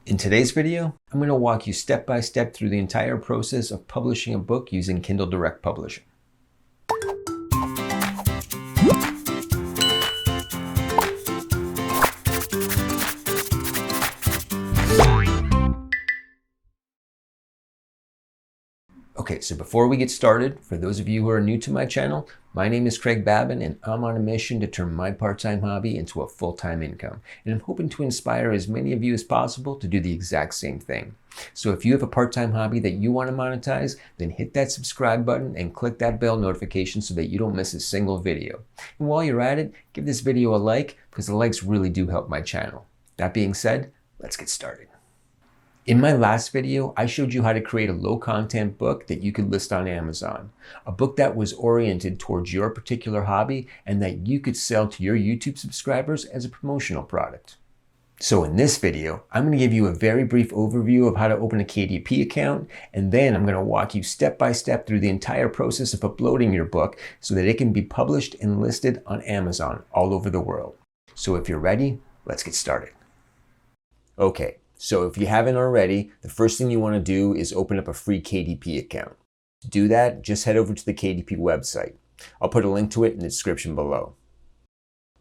In today's video, I'm going to walk you step by step through the entire process of publishing a book using Kindle Direct Publishing. Okay, so before we get started, for those of you who are new to my channel, my name is Craig Babin and I'm on a mission to turn my part-time hobby into a full-time income. And I'm hoping to inspire as many of you as possible to do the exact same thing. So if you have a part-time hobby that you want to monetize, then hit that subscribe button and click that bell notification so that you don't miss a single video. And while you're at it, give this video a like because the likes really do help my channel. That being said, let's get started. In my last video, I showed you how to create a low-content book that you could list on Amazon. A book that was oriented towards your particular hobby and that you could sell to your YouTube subscribers as a promotional product. So in this video, I'm going to give you a very brief overview of how to open a KDP account, and then I'm going to walk you step by step through the entire process of uploading your book so that it can be published and listed on Amazon all over the world. So if you're ready, let's get started. Okay. So if you haven't already, the first thing you want to do is open up a free KDP account. To do that, just head over to the KDP website. I'll put a link to it in the description below.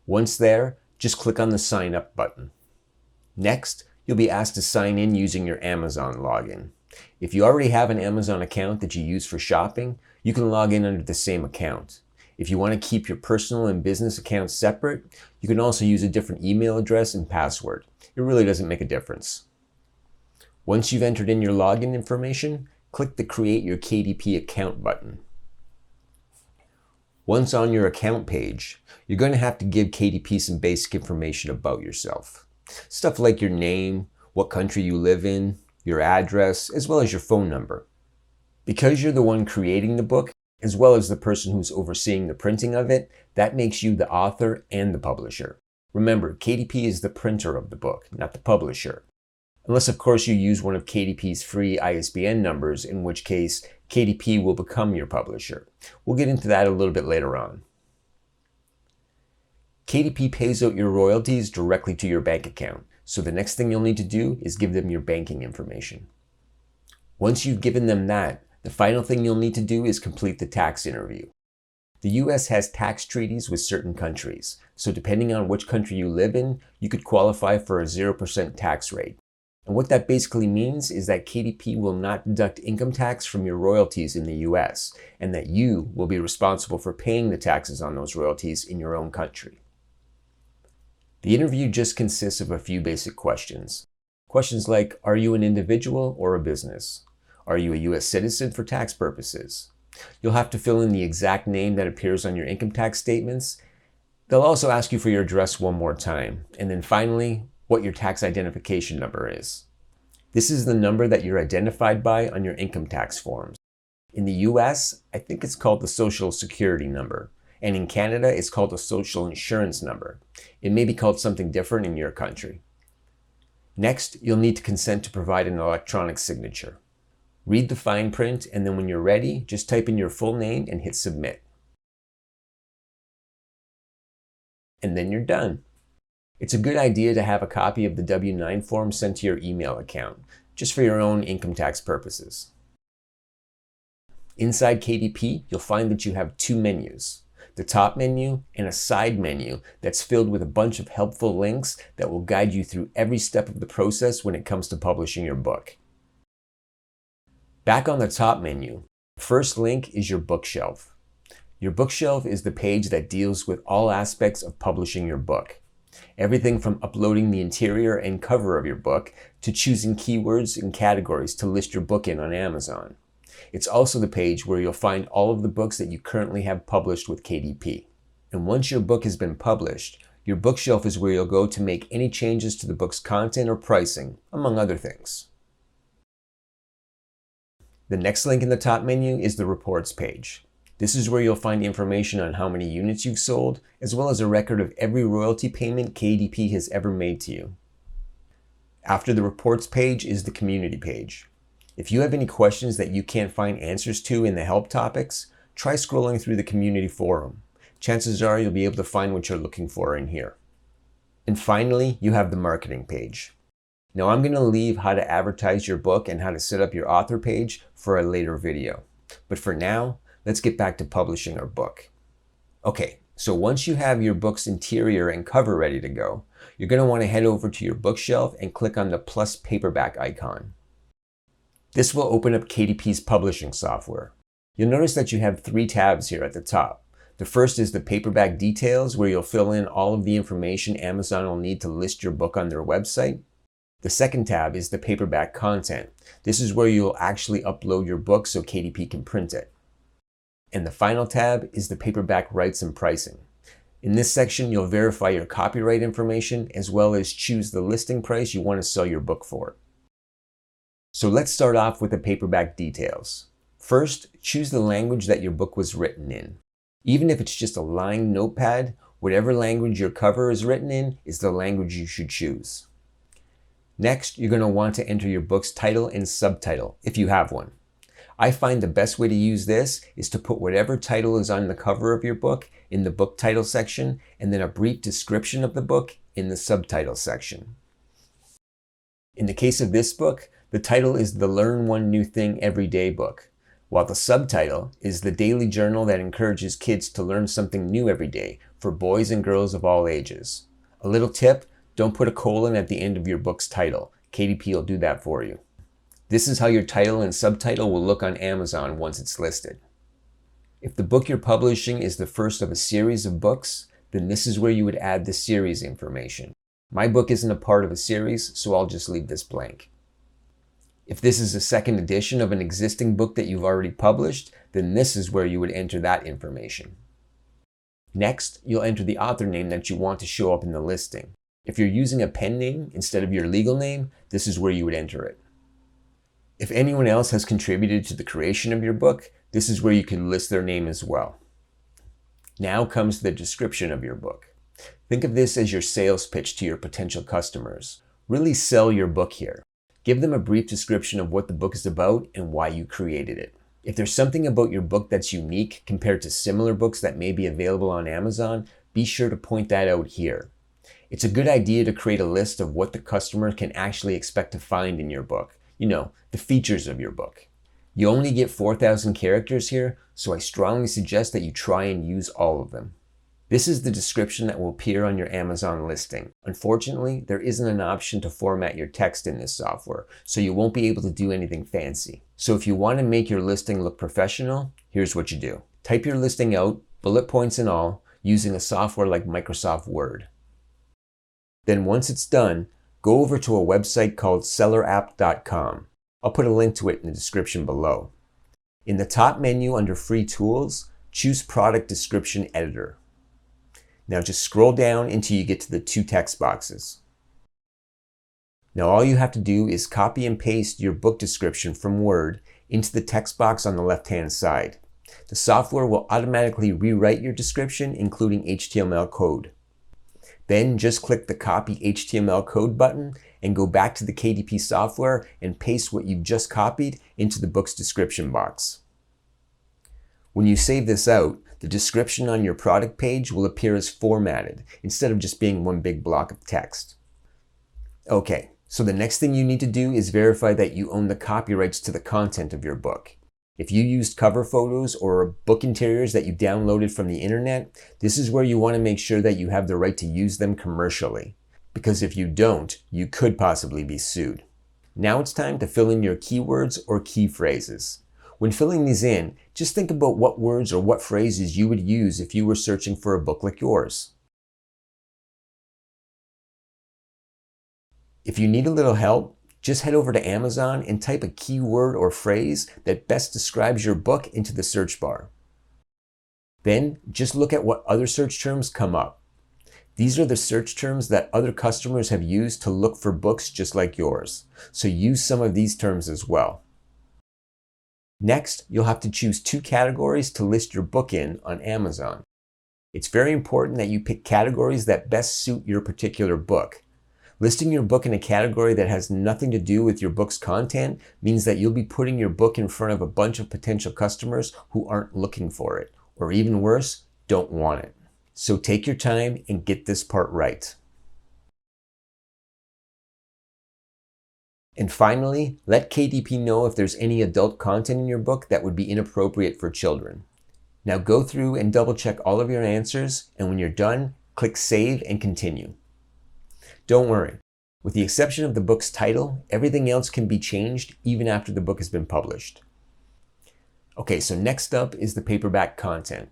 Once there, just click on the Sign Up button. Next, you'll be asked to sign in using your Amazon login. If you already have an Amazon account that you use for shopping, you can log in under the same account. If you want to keep your personal and business accounts separate, you can also use a different email address and password. It really doesn't make a difference. Once you've entered in your login information, click the Create Your KDP Account button. Once on your account page, you're going to have to give KDP some basic information about yourself. Stuff like your name, what country you live in, your address, as well as your phone number. Because you're the one creating the book, as well as the person who's overseeing the printing of it, that makes you the author and the publisher. Remember, KDP is the printer of the book, not the publisher. Unless, of course, you use one of KDP's free ISBN numbers, in which case KDP will become your publisher. We'll get into that a little bit later on. KDP pays out your royalties directly to your bank account, so the next thing you'll need to do is give them your banking information. Once you've given them that, the final thing you'll need to do is complete the tax interview. The US has tax treaties with certain countries, so depending on which country you live in, you could qualify for a 0% tax rate. And what that basically means is that KDP will not deduct income tax from your royalties in the US, and that you will be responsible for paying the taxes on those royalties in your own country. The interview just consists of a few basic questions. Questions like, are you an individual or a business? Are you a US citizen for tax purposes? You'll have to fill in the exact name that appears on your income tax statements. They'll also ask you for your address one more time. And then finally, what your tax identification number is. This is the number that you're identified by on your income tax forms. In the US, I think it's called the Social Security number. And in Canada, it's called a Social Insurance number. It may be called something different in your country. Next, you'll need to consent to provide an electronic signature. Read the fine print, and then when you're ready, just type in your full name and hit submit. And then you're done. It's a good idea to have a copy of the W-9 form sent to your email account, just for your own income tax purposes. Inside KDP, you'll find that you have two menus, the top menu and a side menu that's filled with a bunch of helpful links that will guide you through every step of the process when it comes to publishing your book. Back on the top menu, the first link is your bookshelf. Your bookshelf is the page that deals with all aspects of publishing your book. Everything from uploading the interior and cover of your book to choosing keywords and categories to list your book in on Amazon. It's also the page where you'll find all of the books that you currently have published with KDP. And once your book has been published, your bookshelf is where you'll go to make any changes to the book's content or pricing, among other things. The next link in the top menu is the reports page. This is where you'll find information on how many units you've sold, as well as a record of every royalty payment KDP has ever made to you. After the reports page is the community page. If you have any questions that you can't find answers to in the help topics, try scrolling through the community forum. Chances are you'll be able to find what you're looking for in here. And finally, you have the marketing page. Now I'm going to leave how to advertise your book and how to set up your author page for a later video. But for now, let's get back to publishing our book. Okay, so once you have your book's interior and cover ready to go, you're going to want to head over to your bookshelf and click on the plus paperback icon. This will open up KDP's publishing software. You'll notice that you have 3 tabs here at the top. The first is the paperback details, where you'll fill in all of the information Amazon will need to list your book on their website. The second tab is the paperback content. This is where you'll actually upload your book so KDP can print it. And the final tab is the paperback rights and pricing. In this section, you'll verify your copyright information as well as choose the listing price you want to sell your book for. So let's start off with the paperback details. First, choose the language that your book was written in. Even if it's just a lined notepad, whatever language your cover is written in is the language you should choose. Next, you're going to want to enter your book's title and subtitle, if you have one. I find the best way to use this is to put whatever title is on the cover of your book in the book title section, and then a brief description of the book in the subtitle section. In the case of this book, the title is the Learn One New Thing Every Day book, while the subtitle is the daily journal that encourages kids to learn something new every day for boys and girls of all ages. A little tip: don't put a colon at the end of your book's title. KDP will do that for you. This is how your title and subtitle will look on Amazon once it's listed. If the book you're publishing is the first of a series of books, then this is where you would add the series information. My book isn't a part of a series, so I'll just leave this blank. If this is a second edition of an existing book that you've already published, then this is where you would enter that information. Next, you'll enter the author name that you want to show up in the listing. If you're using a pen name instead of your legal name, this is where you would enter it. If anyone else has contributed to the creation of your book, this is where you can list their name as well. Now comes the description of your book. Think of this as your sales pitch to your potential customers. Really sell your book here. Give them a brief description of what the book is about and why you created it. If there's something about your book that's unique compared to similar books that may be available on Amazon, be sure to point that out here. It's a good idea to create a list of what the customer can actually expect to find in your book. You know, the features of your book. You only get 4,000 characters here, so I strongly suggest that you try and use all of them. This is the description that will appear on your Amazon listing. Unfortunately, there isn't an option to format your text in this software, so you won't be able to do anything fancy. So if you want to make your listing look professional, here's what you do. Type your listing out, bullet points and all, using a software like Microsoft Word. Then once it's done, go over to a website called sellerapp.com. I'll put a link to it in the description below. In the top menu under Free Tools, choose Product Description Editor. Now just scroll down until you get to the 2 text boxes. Now all you have to do is copy and paste your book description from Word into the text box on the left-hand side. The software will automatically rewrite your description, including HTML code. Then just click the Copy HTML Code button and go back to the KDP software and paste what you've just copied into the book's description box. When you save this out, the description on your product page will appear as formatted instead of just being one big block of text. Okay, so the next thing you need to do is verify that you own the copyrights to the content of your book. If you used cover photos or book interiors that you downloaded from the internet, this is where you want to make sure that you have the right to use them commercially. Because if you don't, you could possibly be sued. Now it's time to fill in your keywords or key phrases. When filling these in, just think about what words or what phrases you would use if you were searching for a book like yours. If you need a little help, just head over to Amazon and type a keyword or phrase that best describes your book into the search bar. Then just look at what other search terms come up. These are the search terms that other customers have used to look for books just like yours. So use some of these terms as well. Next, you'll have to choose 2 categories to list your book in on Amazon. It's very important that you pick categories that best suit your particular book. Listing your book in a category that has nothing to do with your book's content means that you'll be putting your book in front of a bunch of potential customers who aren't looking for it, or even worse, don't want it. So take your time and get this part right. And finally, let KDP know if there's any adult content in your book that would be inappropriate for children. Now go through and double check all of your answers, and when you're done, click Save and Continue. Don't worry, with the exception of the book's title, everything else can be changed even after the book has been published. Okay, so next up is the paperback content.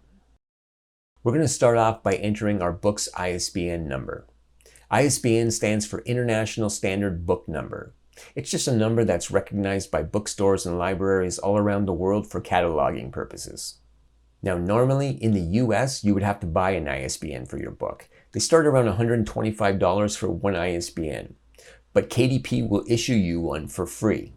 We're going to start off by entering our book's ISBN number. ISBN stands for International Standard Book Number. It's just a number that's recognized by bookstores and libraries all around the world for cataloging purposes. Now, normally in the US, you would have to buy an ISBN for your book. They start around $125 for one ISBN, but KDP will issue you one for free.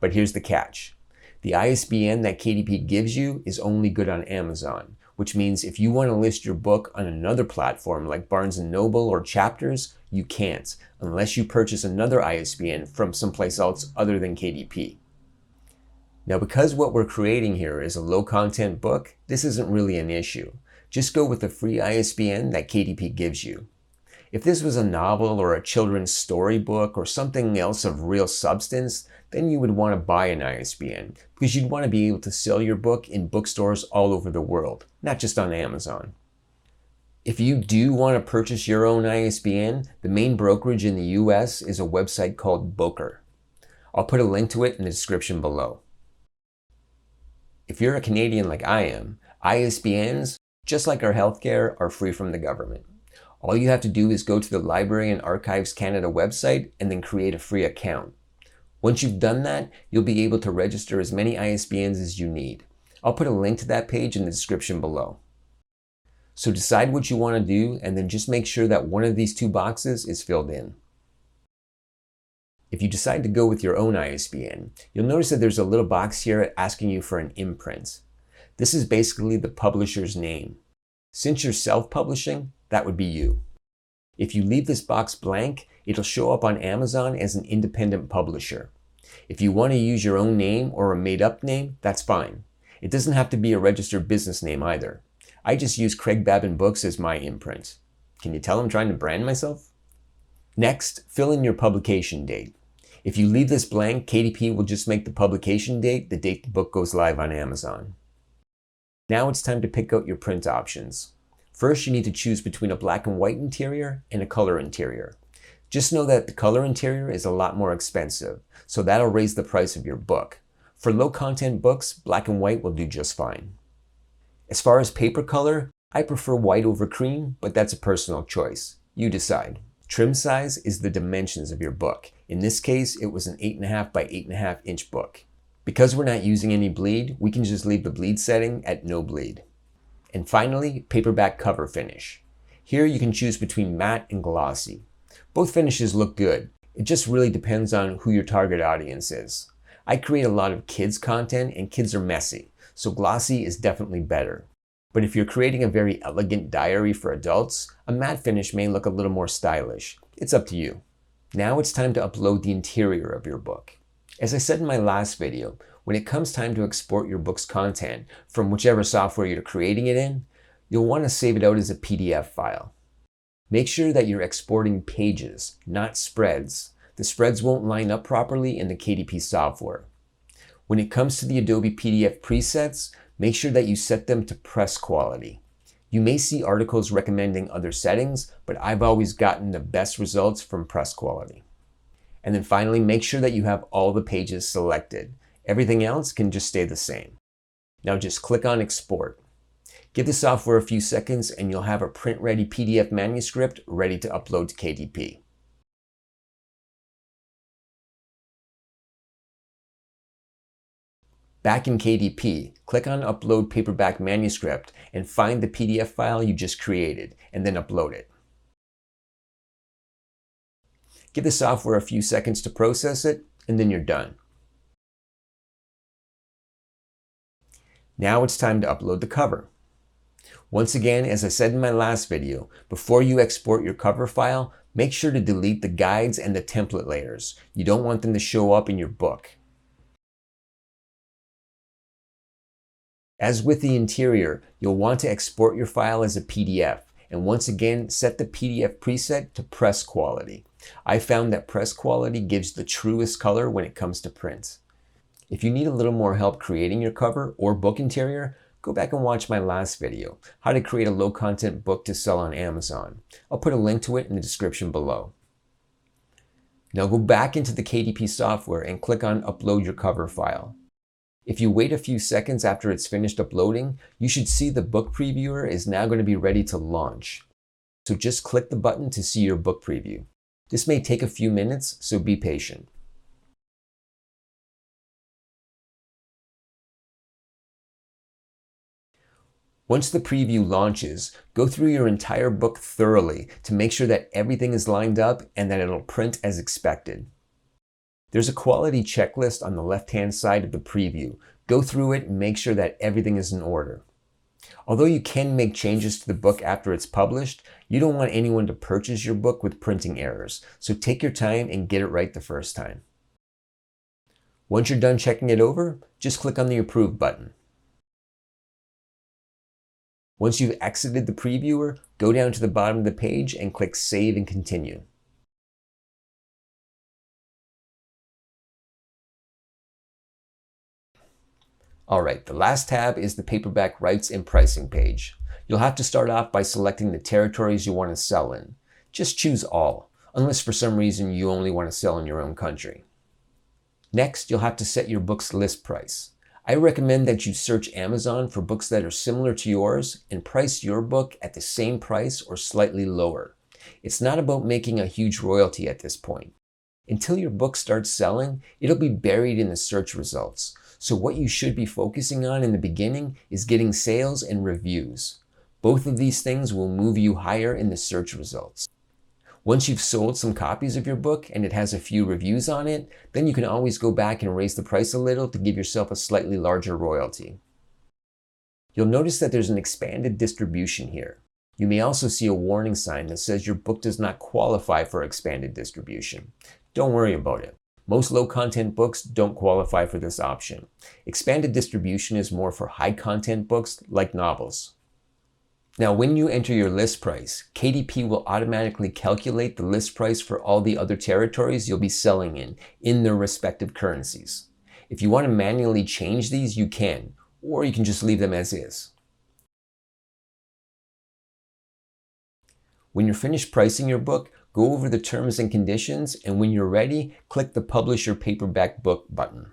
But here's the catch. The ISBN that KDP gives you is only good on Amazon, which means if you want to list your book on another platform like Barnes & Noble or Chapters, you can't, unless you purchase another ISBN from someplace else other than KDP. Now, because what we're creating here is a low-content book, this isn't really an issue. Just go with the free ISBN that KDP gives you. If this was a novel or a children's storybook or something else of real substance, then you would want to buy an ISBN because you'd want to be able to sell your book in bookstores all over the world, not just on Amazon. If you do want to purchase your own ISBN, the main brokerage in the US is a website called Booker. I'll put a link to it in the description below. If you're a Canadian like I am, ISBNs, just like our healthcare, are free from the government. All you have to do is go to the Library and Archives Canada website and then create a free account. Once you've done that, you'll be able to register as many ISBNs as you need. I'll put a link to that page in the description below. So decide what you want to do and then just make sure that one of these two boxes is filled in. If you decide to go with your own ISBN, you'll notice that there's a little box here asking you for an imprint. This is basically the publisher's name. Since you're self-publishing, that would be you. If you leave this box blank, it'll show up on Amazon as an independent publisher. If you want to use your own name or a made-up name, that's fine. It doesn't have to be a registered business name either. I just use Craig Babin Books as my imprint. Can you tell I'm trying to brand myself? Next, fill in your publication date. If you leave this blank, KDP will just make the publication date the date the book goes live on Amazon. Now it's time to pick out your print options. First, you need to choose between a black and white interior and a color interior. Just know that the color interior is a lot more expensive, so that'll raise the price of your book. For low content books, black and white will do just fine. As far as paper color, I prefer white over cream, but that's a personal choice. You decide. Trim size is the dimensions of your book. In this case, it was an 8.5 by 8.5 inch book. Because we're not using any bleed, we can just leave the bleed setting at no bleed. And finally, paperback cover finish. Here you can choose between matte and glossy. Both finishes look good. It just really depends on who your target audience is. I create a lot of kids content and kids are messy, so glossy is definitely better. But if you're creating a very elegant diary for adults, a matte finish may look a little more stylish. It's up to you. Now it's time to upload the interior of your book. As I said in my last video, when it comes time to export your book's content from whichever software you're creating it in, you'll want to save it out as a PDF file. Make sure that you're exporting pages, not spreads. The spreads won't line up properly in the KDP software. When it comes to the Adobe PDF presets, make sure that you set them to press quality. You may see articles recommending other settings, but I've always gotten the best results from press quality. And then finally, make sure that you have all the pages selected. Everything else can just stay the same. Now just click on Export. Give the software a few seconds and you'll have a print-ready PDF manuscript ready to upload to KDP. Back in KDP, click on Upload Paperback Manuscript and find the PDF file you just created, and then upload it. Give the software a few seconds to process it, and then you're done. Now it's time to upload the cover. Once again, as I said in my last video, before you export your cover file, make sure to delete the guides and the template layers. You don't want them to show up in your book. As with the interior, you'll want to export your file as a PDF, and once again, set the PDF preset to press quality. I found that press quality gives the truest color when it comes to print. If you need a little more help creating your cover or book interior, go back and watch my last video, how to create a low content book to sell on Amazon. I'll put a link to it in the description below. Now go back into the KDP software and click on Upload your cover file. If you wait a few seconds after it's finished uploading, you should see the book previewer is now going to be ready to launch. So just click the button to see your book preview. This may take a few minutes, so be patient. Once the preview launches, go through your entire book thoroughly to make sure that everything is lined up and that it'll print as expected. There's a quality checklist on the left-hand side of the preview. Go through it and make sure that everything is in order. Although you can make changes to the book after it's published, you don't want anyone to purchase your book with printing errors, so take your time and get it right the first time. Once you're done checking it over, just click on the Approve button. Once you've exited the previewer, go down to the bottom of the page and click Save and Continue. Alright, the last tab is the paperback rights and pricing page. You'll have to start off by selecting the territories you want to sell in. Just choose all, unless for some reason you only want to sell in your own country. Next, you'll have to set your book's list price. I recommend that you search Amazon for books that are similar to yours and price your book at the same price or slightly lower. It's not about making a huge royalty at this point. Until your book starts selling, it'll be buried in the search results. So what you should be focusing on in the beginning is getting sales and reviews. Both of these things will move you higher in the search results. Once you've sold some copies of your book and it has a few reviews on it, then you can always go back and raise the price a little to give yourself a slightly larger royalty. You'll notice that there's an expanded distribution here. You may also see a warning sign that says your book does not qualify for expanded distribution. Don't worry about it. Most low-content books don't qualify for this option. Expanded distribution is more for high-content books like novels. Now, when you enter your list price, KDP will automatically calculate the list price for all the other territories you'll be selling in their respective currencies. If you want to manually change these, you can, or you can just leave them as is. When you're finished pricing your book, go over the terms and conditions, and when you're ready, click the Publish Your Paperback Book button.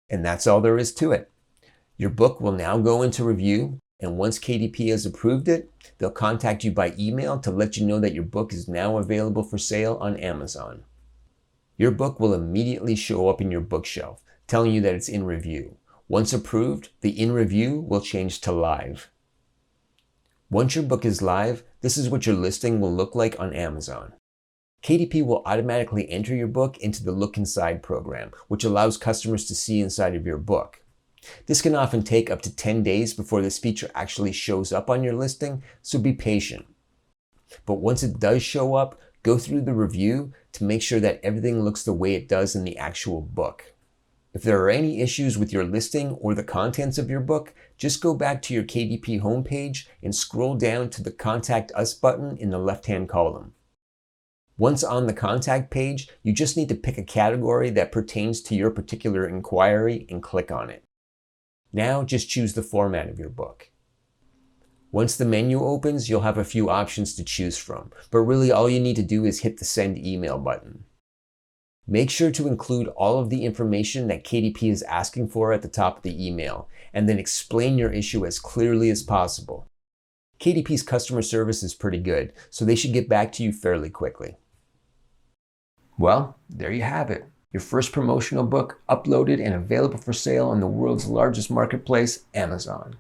And that's all there is to it. Your book will now go into review, and once KDP has approved it, they'll contact you by email to let you know that your book is now available for sale on Amazon. Your book will immediately show up in your bookshelf, telling you that it's in review. Once approved, the in review will change to live. Once your book is live, this is what your listing will look like on Amazon. KDP will automatically enter your book into the Look Inside program, which allows customers to see inside of your book. This can often take up to 10 days before this feature actually shows up on your listing, so be patient. But once it does show up, go through the review to make sure that everything looks the way it does in the actual book. If there are any issues with your listing or the contents of your book, just go back to your KDP homepage and scroll down to the Contact Us button in the left-hand column. Once on the contact page, you just need to pick a category that pertains to your particular inquiry and click on it. Now just choose the format of your book. Once the menu opens, you'll have a few options to choose from, but really all you need to do is hit the Send Email button. Make sure to include all of the information that KDP is asking for at the top of the email, and then explain your issue as clearly as possible. KDP's customer service is pretty good, so they should get back to you fairly quickly. Well, there you have it. Your first promotional book uploaded and available for sale on the world's largest marketplace, Amazon.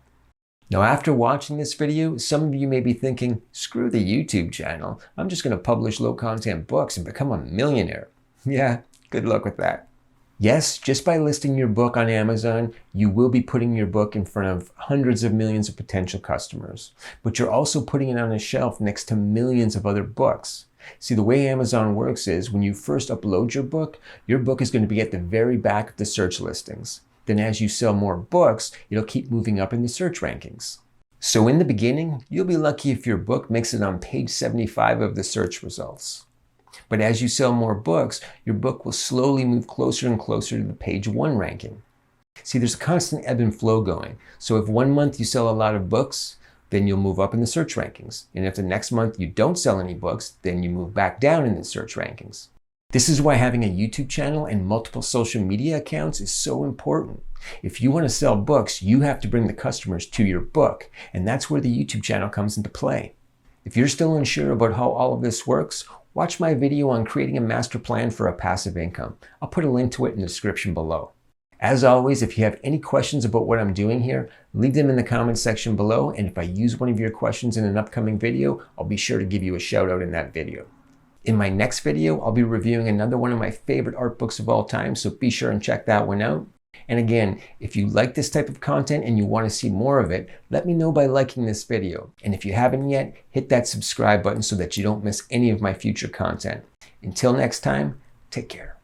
Now, after watching this video, some of you may be thinking, screw the YouTube channel. I'm just going to publish low-content books and become a millionaire. Yeah, good luck with that. Yes, just by listing your book on Amazon, you will be putting your book in front of hundreds of millions of potential customers. But you're also putting it on a shelf next to millions of other books. See, the way Amazon works is when you first upload your book is going to be at the very back of the search listings. Then as you sell more books, it'll keep moving up in the search rankings. So in the beginning, you'll be lucky if your book makes it on page 75 of the search results. But as you sell more books, your book will slowly move closer and closer to the page 1 ranking. See, there's a constant ebb and flow going. So if one month you sell a lot of books, then you'll move up in the search rankings. And if the next month you don't sell any books, then you move back down in the search rankings. This is why having a YouTube channel and multiple social media accounts is so important. If you want to sell books, you have to bring the customers to your book, and that's where the YouTube channel comes into play. If you're still unsure about how all of this works, watch my video on creating a master plan for a passive income. I'll put a link to it in the description below. As always, if you have any questions about what I'm doing here, leave them in the comments section below, and if I use one of your questions in an upcoming video, I'll be sure to give you a shout out in that video. In my next video, I'll be reviewing another one of my favorite art books of all time, so be sure and check that one out. And again, if you like this type of content and you want to see more of it, let me know by liking this video. And if you haven't yet, hit that subscribe button so that you don't miss any of my future content. Until next time, take care.